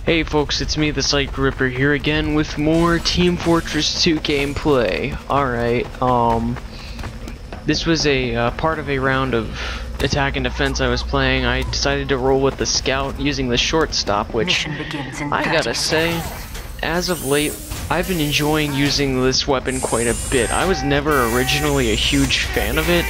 Hey folks, it's me, the Psych Ripper, here again with more Team Fortress 2 gameplay. Alright, this was a part of a round of attack and defense I was playing. I decided to roll with the scout using the shortstop, which I gotta say, as of late, I've been enjoying using this weapon quite a bit. I was never originally a huge fan of it,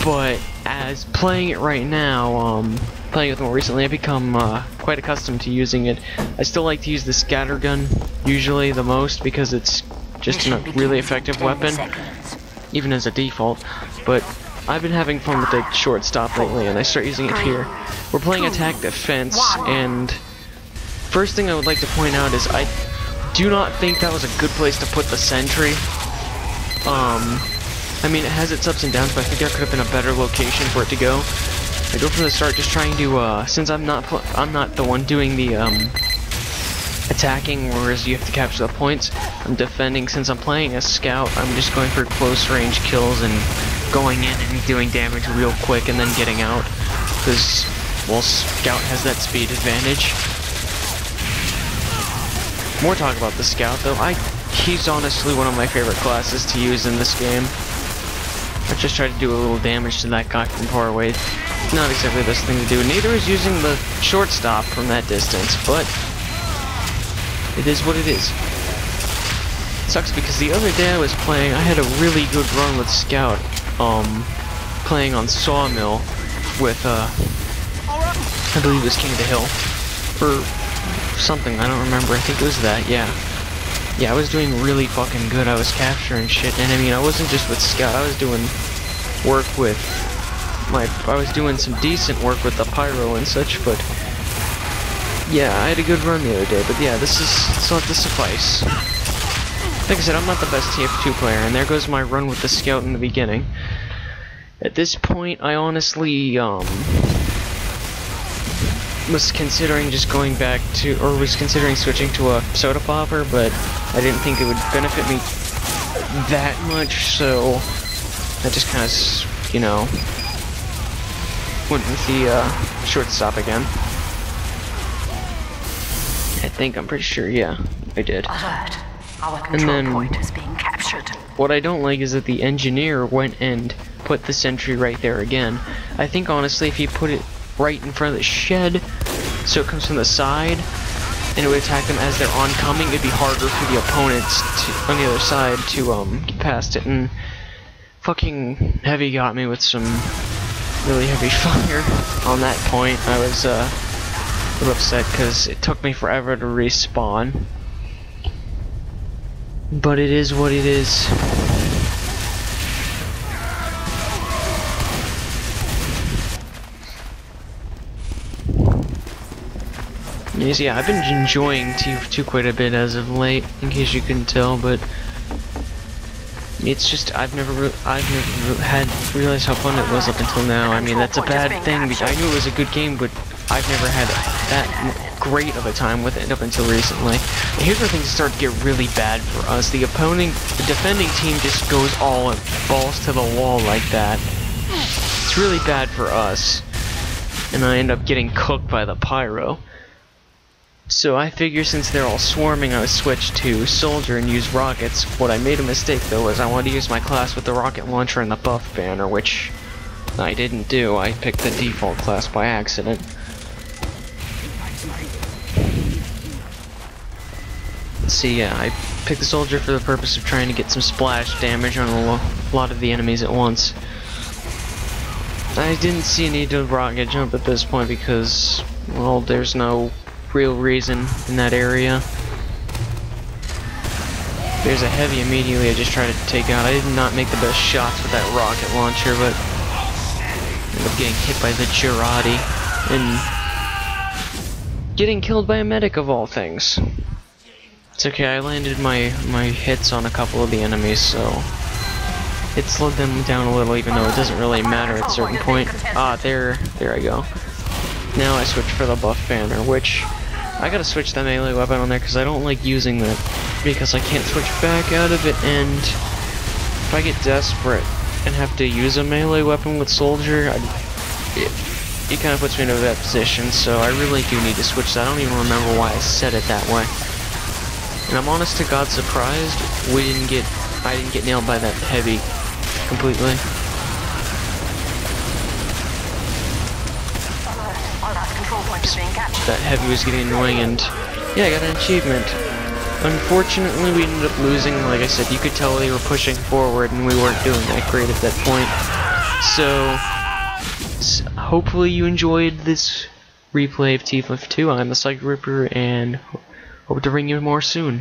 but as playing it right now, playing it more recently, I've become quite accustomed to using it. I still like to use the scatter gun usually the most because it's just a really effective weapon, even as a default. But I've been having fun with the shortstop lately, and I start using it here. We're playing attack defense, and first thing I would like to point out is I do not think that was a good place to put the sentry. I mean, it has its ups and downs, but I think there could have been a better location for it to go. I go from the start just trying to, since I'm not the one doing the, attacking, whereas you have to capture the points, I'm defending. Since I'm playing a scout, I'm just going for close range kills and going in and doing damage real quick and then getting out. Because, well, scout has that speed advantage. More talk about the scout, though. He's honestly one of my favorite classes to use in this game. I just try to do a little damage to that guy from far away. Not exactly the best thing to do. Neither is using the shortstop from that distance, but it is what it is. Sucks because the other day I was playing, I had a really good run with Scout, playing on Sawmill with, I believe it was King of the Hill, or something, I don't remember, I think it was that, yeah. Yeah, I was doing really fucking good. I was capturing shit, and I mean, I wasn't just with Scout. I was doing work with I was doing some decent work with the pyro and such. But yeah, I had a good run the other day. But yeah, this will have to suffice. Like I said, I'm not the best TF2 player, and there goes my run with the Scout in the beginning. At this point, I honestly was considering just going back to, or was considering switching to a soda popper, but I didn't think it would benefit me that much, so I just kind of, you know, went with the shortstop again. I'm pretty sure, yeah, I did. Alert. Our control point is being captured. What I don't like is that the engineer went and put the sentry right there again. I think honestly, if he put it right in front of the shed, so it comes from the side, and it would attack them as they're oncoming, it'd be harder for the opponents on the other side to get past it. And fucking Heavy got me with some really heavy fire on that point. I was a little upset because it took me forever to respawn, but it is what it is. Yes, yeah, I've been enjoying TF2 quite a bit as of late, in case you couldn't tell, but it's just I've never had realized how fun it was up until now. I mean, that's a bad thing because I knew it was a good game, but I've never had that great of a time with it up until recently. And here's where things start to get really bad for us. The defending team just goes all balls to the wall like that. It's really bad for us, and I end up getting cooked by the pyro. So I figure since they're all swarming, I would switch to soldier and use rockets. What I made a mistake though was I wanted to use my class with the rocket launcher and the buff banner, which I didn't do. I picked the default class by accident. See, yeah, I picked the soldier for the purpose of trying to get some splash damage on a lot of the enemies at once. I didn't see a need to rocket jump at this point because, well, there's no real reason in that area. There's a Heavy immediately I just tried to take out. I did not make the best shots with that rocket launcher, but ended up getting hit by the Girardi and getting killed by a medic of all things. It's okay, I landed my hits on a couple of the enemies, so it slowed them down a little, even though it doesn't really matter at a certain point. Ah, there I go. Now I switch for the buff banner, which I gotta switch the melee weapon on there because I don't like using that because I can't switch back out of it, and if I get desperate and have to use a melee weapon with soldier, it kind of puts me in a bad position, so I really do need to switch that. I don't even remember why I said it that way. And I'm honest to God surprised I didn't get nailed by that heavy completely. That heavy was getting annoying, and yeah, I got an achievement. Unfortunately, we ended up losing. Like I said, you could tell they were pushing forward, and we weren't doing that great at that point. So hopefully you enjoyed this replay of Tifa 2. I'm the Psychic Ripper, and hope to bring you more soon.